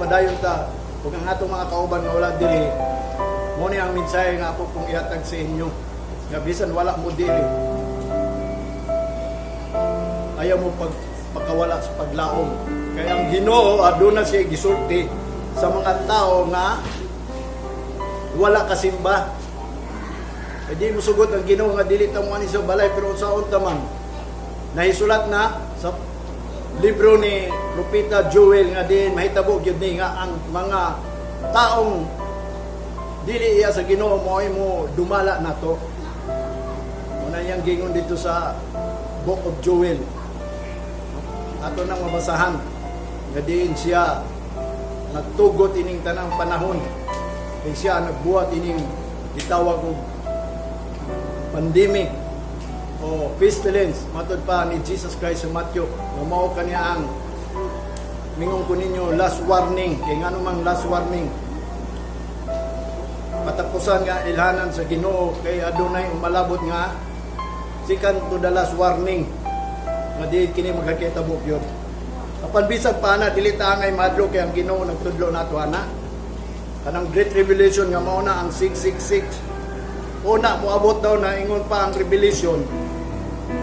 padayon ta ug ang atong mga kauban nga wala diri mo ni ang mensahe nga ako kung ihatag sa inyo nga bisan wala mo diri ayaw mo pagkawala sa paglaom. Kaya ang Ginoo aduna siya gisulti sa mga tao nga wala kasimba. Di mo sugot ang Ginoo nga dili ta mo ani sa balay, pero unsaon ta man nahisulat na sa libro ni Propeta Joel nga din mahitabo gyud ni nga ang mga taong dili iya sa Ginoo mo dumala nato. Una yang gingon dito sa Book of Joel. Ato nang mabasahan nga diin siya nagtugot ining tanang panahon. Kaya siya nagbuhat ining gitawag og pandemic o pestilence matod pa ni Jesus Christ sa Matthew nga mao kaniya ang mingon ko ninyo last warning. Kay ngano mang last warning patapusan nga ilhanan sa Ginoo kay adunay umalabot nga second to the last warning nga di kini magkakitabo gyud. Apan bisag pa na dili ta ngay madlo kay ang Ginoo nagtudlo nato ana kanang great revelation nga mao na ang 666. Una moabot daw na ingon pa ang revelation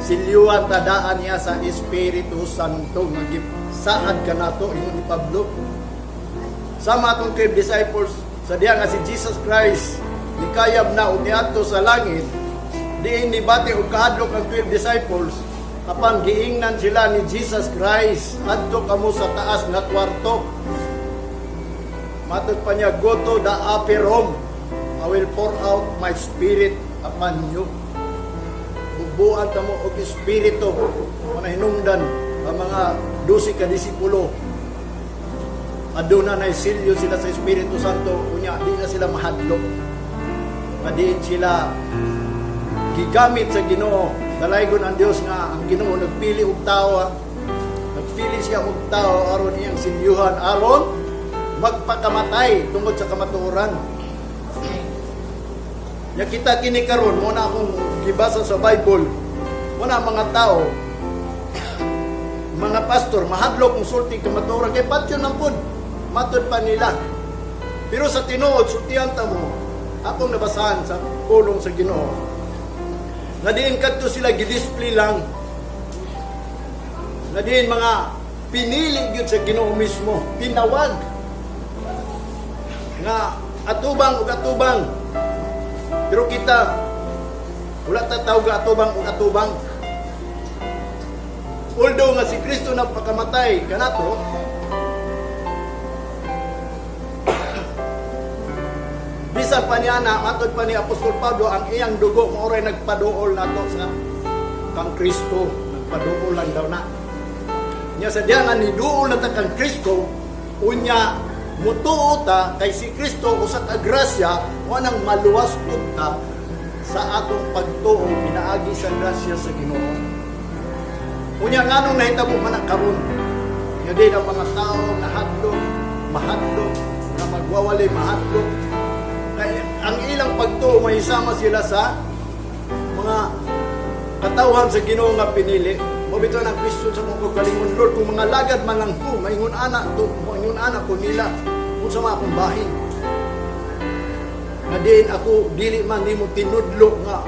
silyuan tadaan niya sa Espiritu Santo nga gisaad kanato ingon ni Pablo. Sama atong kay disciples sa diha nga si Jesus Christ nikayab na ug niadto sa langit diin ni bati og kahadlok ang 12 disciples apan giingnan sila ni Jesus Christ adto kamo sa taas nga kwarto. Matod pa niya, go to the upper room. I will pour out my spirit upon you. Bubuan ta mo og espiritu na hinungdan ang mga 12 ka disipulo. Aduna na silyo sila sa Espiritu Santo, unya di na sila mahadlok. Madiin sila gigamit sa Ginoo. Dalaygon ang Dios nga ang Ginoo nagpili og tao. Nagpili siya og tao aron iyang silyuhan aron magpakamatay tungod sa kamatuoran. Ya kita kini karon mo na akong gibasa sa Bible. Mo na mga tao, mga pastor mahadlok ng sulti kamatuoran kay patyon ang pud matod pa nila. Pero sa tinuod sultihan ta mo akong nabasahan sa pulong sa Ginoo. Nadiin kadto sila gidisplay lang. Nadiin mga pinili gyud sa Ginoo mismo, tinawag nga atubang ug atubang. Pero kita wala ta tawag atubang ug atubang. Although nga si Kristo nagpakamatay kanato, bisan pa niya na matod pa ni Apostol Pablo ang iyang dugo mo oray nagpaduol nato sa kang Kristo, nagpaduol lang daw na. Nya sa diyan nga ni duol na ta kang Kristo, unya mutuo ta kay si Kristo usa ka grasya wanang maluwas pud ta sa atong pagtuo pinaagi sa grasya sa Ginoo. Unya nganong nahitabo man karon nga di ang mga tao mahadlok na magwawalay mahadlok kay ang ilang pagtuo may isama sila sa mga katawhan sa Ginoo nga pinili. Mabito ng question sa mga kalingon, Lord, kung mga lagad man lang ko, maingon anak ko nila, kung sa mga akong bahin. Nga diin ako, dili man, di mo tinudlo nga.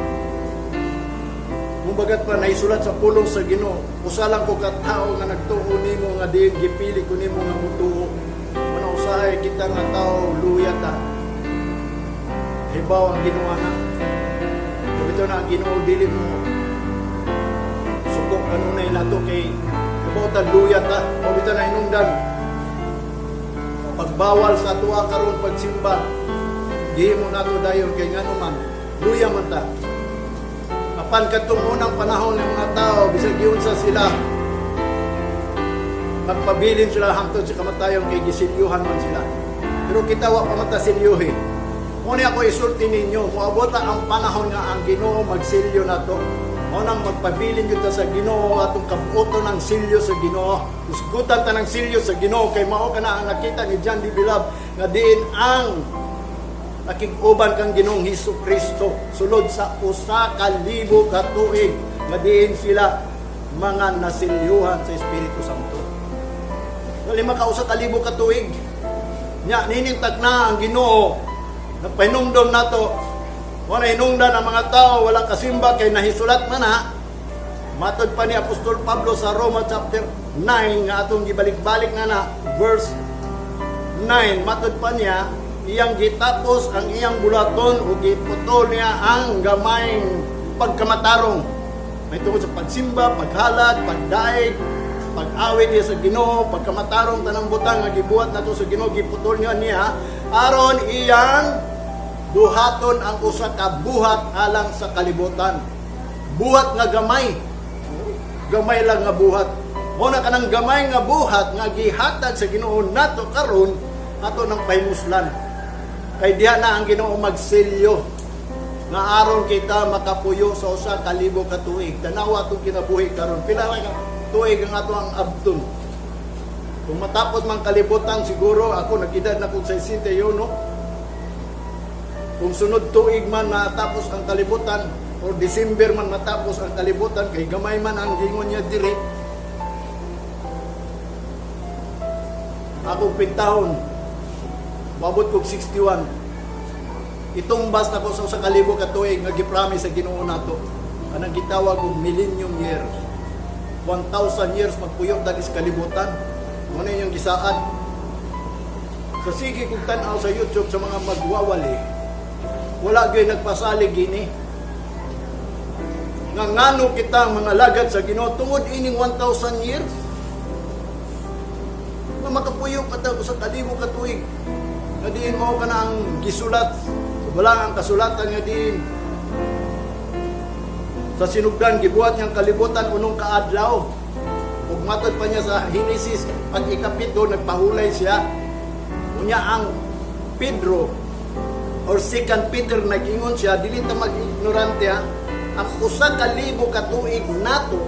Kung bagat pa, naisulat sa pulong sa Ginoo, usalang ko katao nga nagtuo nimo nga diin, gipili ko nimo nga mutuo. Manausahay kita nga tao, luya ta. Hibaw ang ginawa na. Mabito na ang Ginoo, dili mo sukok kanunay nato kay kabautan luya ta pabita na hinungdan pagbawal sa tuwa karon pagsimba gihimo nato dayon kay ngano man luya man ta apan kadtong unang panahon ng mga tao bisag giunsa sila nagpabilin sila hangtod sa kamatayon kay gisilyuhan man sila pero kita wa pa mata silyuhi mo ni ako isulti ninyo moabot ang panahon nga ang Ginoo magsilyo nato. Unang magpabilin yun sa Ginoo atong kabuoto ng silyo sa Ginoo. Usgutan ta ng silyo sa Ginoo kay mao kana ang nakita ni John D. Bilab nga diin ang nakig-uban kang Ginoong Hesukristo sulod sa 1,000 ka tuig nga diin sila mga nasilyuhan sa Espiritu Santo. Dali maka 1,000 ka tuig Nya ninintag na ang Ginoo nagpahinumdom nato. Wala hinungdan ang mga tao wala kasimba kay nahisulat man na. Matod pa ni Apostol Pablo sa Roma chapter 9 nga atong gibalik-balik nga na verse 9, matod pa niya iyang gitapos ang iyang bulaton ug giputol niya ang gamayng pagkamatarong. May tungod sa pagsimba, paghalad, pagdaig, pag-awit niya sa Ginoo, pagkamatarong tanang butang nga gibuhat nato sa Ginoo, giputol niya aron iyang duhaton ang usa ka buhat alang sa kalibutan. Buhat nga gamay. Gamay lang nga buhat. Muna kanang gamay nga buhat nga gihatag sa Ginoo nato karon ato nang pahimuslan. Kay diha na ang Ginoo magselyo nga aron kita makapuyo sa usa ka libo ka tuig. Tanawa atong kinabuhi karon. Pila ka tuig ang ato ang abton. Kung matapos man kalibutan, siguro ako nag-edad na kung 61. Kung sunod tuig man matapos ang kalibutan, o December man matapos ang kalibutan, kay gamay man ang gingon niya diri. Ako pintahon, mabot kog 61. Itumbas na ko sa kalibo ka tuig nga gipromise sa Ginoo nato. Anang gitawag og millennium years. 1,000 years magpuyog dagis kalibutan. Ano yung gisaad? Sa sige kung tanaw sa YouTube sa mga magwawali, wala gyud nagpasalig gini. Nga ngano kita mga lagad sa Ginoo tungod ining 1,000 years. Nga makapuyog ka ta sa kalibo ka tuig. Nga diin mo ka na ang gisulat. Wala ang kasulatan nga diin. Sa sinugdan, gibuhat niyang kalibutan unong kaadlaw. Ug matod pa niya sa Genesis, pag ikapito, nagpahulay siya. Unya ang Pedro, or 2 Peter, nag-ingon siya, dili ta mag-ignorante ha, ang usa ka libo ka tuig nato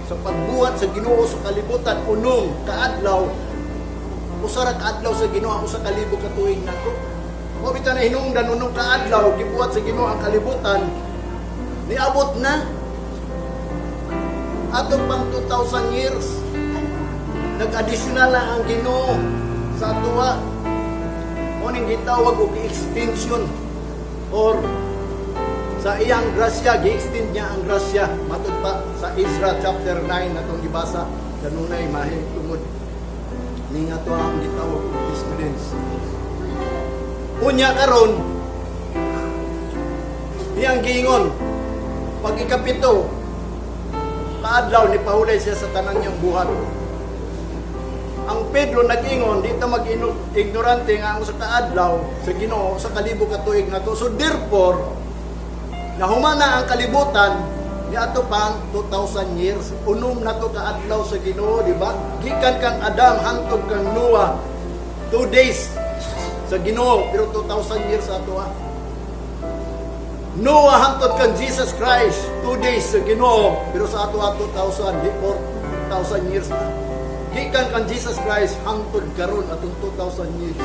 sa pagbuhat sa Ginoo sa kalibutan, unong kaadlaw, usa ra kaadlaw sa Ginoo, ang usa ka libo ka tuig nato. Mo bitaw na hinungdan unong kaadlaw, gibuhat sa Ginoo ang kalibutan, niabot na atong pang 2,000 years. Nag-additional na ang Ginoo sa atuwa. Muning gitawag og extension or sa iyang grasya, gi-extend niya ang grasya. Matod pa sa Ezra chapter 9 natong gibasa kanunay mahitungod ning ato ang gitawag og students. Unya karon iyang giingon pag ikapito kaadlaw ni pahulay siya sa tanan niyang buhat. Ang Pedro nag-ingon, di ta mag-ignorante nga ang sa kaadlaw sa Ginoo sa kalibo ka tuig nato. So therefore, nahumana ang kalibutan ni ato pang 2,000 years. Unom nato kaadlaw sa Ginoo, di ba? Gikan kang Adam hangtod kang Noah 2 days sa Ginoo, pero 2,000 years ato ah. Noah hangtod kang Jesus Christ 2 days sa Ginoo, pero sa ato 2,000 di 4,000 years na. Gikan kang Jesus Christ hangtod karon atong 2,000 years.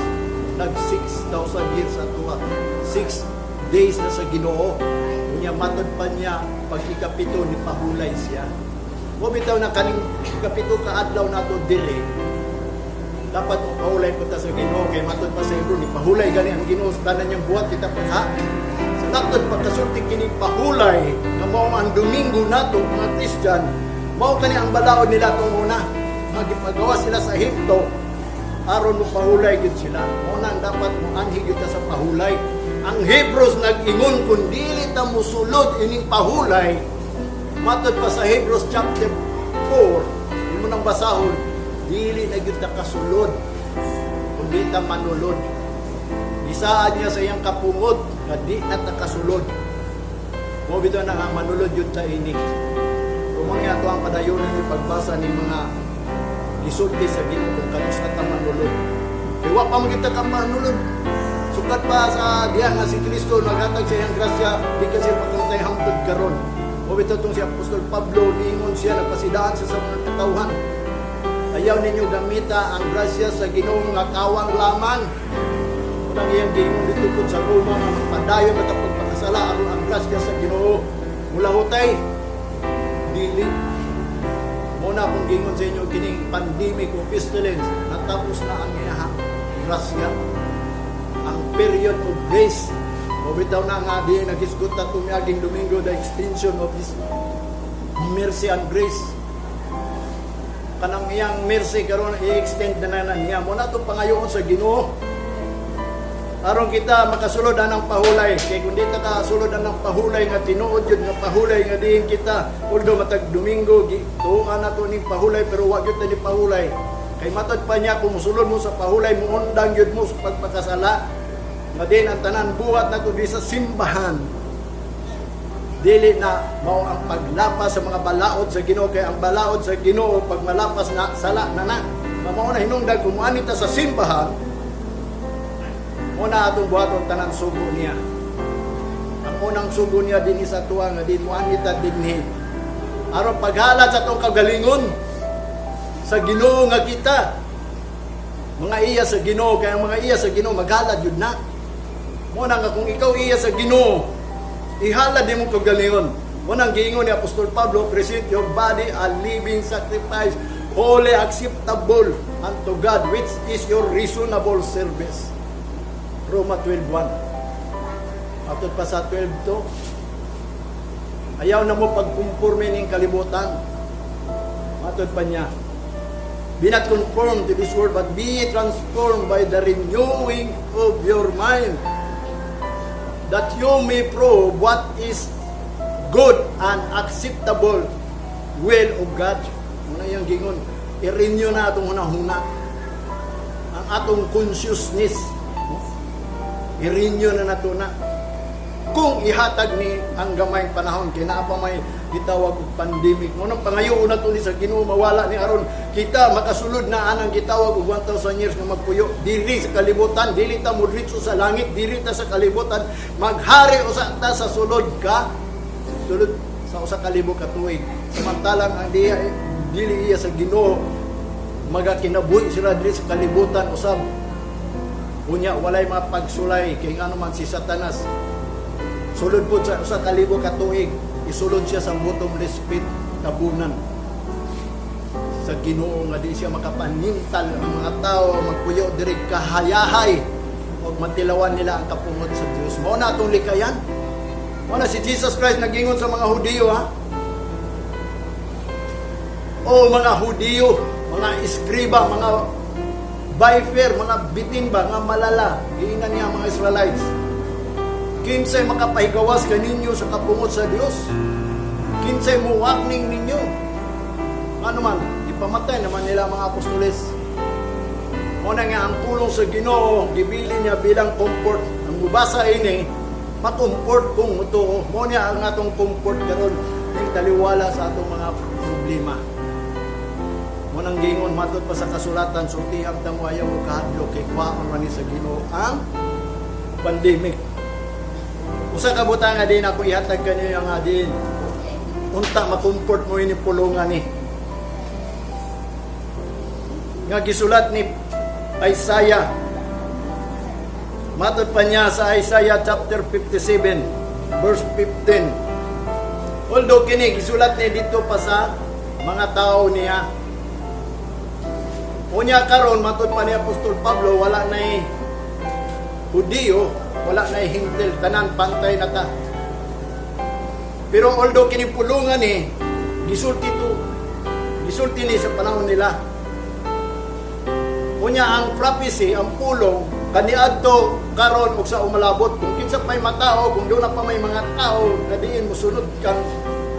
Nag 6,000 years ato 6 days na sa Ginoo. Unya matod pa niya pag ikapito ni pahulay siya. Mo bitaw na kaning ikapito ka adlaw nato dili. Dapat mo pahulay punta sa Ginoo kay matod pa sa Hebrew ni pahulay gani ang Ginoo sa tanan niyang buhat kita pa. Natod pagkasulti kini pahulay nga mao ang Domingo nato mga Kristiyan, mao kani ang balaod nila tong una. Magipagawa sila sa Ehipto aron mo pahulay gid sila. Mao nang dapat mo anhi gyud sa pahulay. Ang Hebrews nag-ingon kun dili ta mosulod ining pahulay. Matod pa sa Hebrews chapter 4, imo nang basahon, dili na gyud ta kasulod kundi ta manulod. Gisaan niya sa iyang kapungod nga di na takasulod. Mo bitaw na nga manulod yun ta ini. Rumangya to ang padayonon ni pagbasa ni mga gisulti sa Ginoo kung kanus na ta manulod. Kaya wa pa magita ka manulod. Sukat pa sa diha nga si Kristo naghatag sa iyang grasya di kasi pagkantay hangtod karon. Mo bitaw tong si Apostol Pablo niingon siya nagpasidaan sa mga katawhan. Ayaw ninyo gamita ang grasya sa Ginoo nga kawang lamang. Ang iyang gingon dito sa Roma nga padayon at pagpakasala aron ang grasya sa Ginoo mula hutay dili. Muna akong gingon sa inyo kining pandemic o pestilence natapos na ang iyang grasya. ang period of grace. O bitaw na nga di nagisgot na tumiyaging Domingo, the extension of His mercy and grace. Kanang iyang mercy karon i-extend na niya. Muna itong pangayoon sa Ginoo. Aron kita makasulod ng pahulay. Kaya kung di ta kasulod ng pahulay nga tinuod yun nga pahulay nga diin kita. Although matag Domingo, tuuan na ito ning pahulay pero wag yun ni pahulay. Kay matod pa niya kung musulod mo sa pahulay, muundang yun mo sa pagpakasala. Nga din ang tanan buhat na ito di sa simbahan. Dili na mao ang paglapas sa mga balaod sa Ginoo. Kay ang balaod sa Ginoo pag malapas na sala na mao na hinungdan kung muanita sa simbahan. Muna atong buhaton tanan sugo niya. Ang unang sugo niya din sa tuwa nga din muanita dinhi. Aron paghalat sa atong kagalingon sa Ginoo nga kita. Mga iya sa Ginoo kay ang mga iya sa Ginoo maghalad yun na. Muna nga kung ikaw iya sa Ginoo, ihalad mo kagalingon. Muna ang giingon ni Apostol Pablo, present your body a living sacrifice, holy, acceptable unto God, which is your reasonable service. Roma 12:1. Atod pa sa 12:2. Ayaw na mo pagkumpurme ning kalibutan. Atod pa niya. Be not conformed to this world, but be transformed by the renewing of your mind, that you may prove what is good and acceptable will of God. Muna yung gingon, i-renew na itong hunahuna. Ang atong consciousness, i-renew na nato na. Kung ihatag ni ang gamayng panahon, kinaapa may gitawag og pandemic. Ngunang pangayoon na ito ni sa Ginoo, mawala ni aron kita makasulod na anang gitawag og 1,000 years nga magpuyo. Diri sa kalibutan, dili ta mudritso sa langit, diri ta sa kalibutan, maghari usa ta sa sulod ka, sulod sa usa ka libo ka tuig. Samantalang ang dili iya sa Ginoo, magakinabuhi sila diri sa kalibutan usab. Unya walay mapagsulay kay ano man si Satanas. Sulod po sa usa ka libo ka tuig, isulod siya sa bottomless pit, tabunan. Sa Ginoo nga di siya makapanintal ang mga tao magpuyo diri kahayahay ug matilawan nila ang kapungod sa Dios. Mao na atong likayan. Mao na si Jesus Christ nagingon sa mga Hudiyo ha. O mga Hudiyo, mga iskriba, mga Bifer, mga bitimba, mga malala, giingnan niya ang mga Israelites. Kinsay makapahigawas kaninyo sa kapungod sa Dios? Kinsay muwakning ninyo? Ano man, ipamatay naman nila mga apostoles. Muna nga ang pulong sa Ginoo, gibili niya bilang comfort. Ang mubasa ini, makomfort kung mutuo. Muna ang atong comfort karon ning taliwala sa atong mga problema. Munang gingon matod pa sa kasulatan, sultihang tamo ayaw mo kahadlok kay kwaon man ni sa Ginoo ang pandemic. Usa ka butang nga din ako ihatag kaniyo nga din. Unta makomfort mo ini pulungan ni. Nga gisulat ni Isaiah. Matod pa niya sa Isaiah chapter 57 verse 15. Although kini gisulat ni dito pa sa mga tao niya. Unya karon matod pa ni Apostol Pablo wala nay Hudiyo, wala nay Hintil, tanan pantay na ta. Pero although kini pulungan ni gisulti ni sa panahon nila. Unya ang prophecy, ang pulong kaniadto karon ug sa umalabot kung kinsa pay matao, kung doon na pa may mga tao nga diin mosunod kang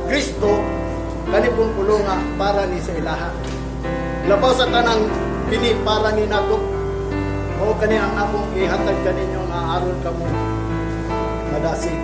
Kristo, kani pong pulunga para ni sa ilaha. Labaw sa tanang kini para ni nato. O kani ang among ihatag kaninyo nga aron kamo madasig.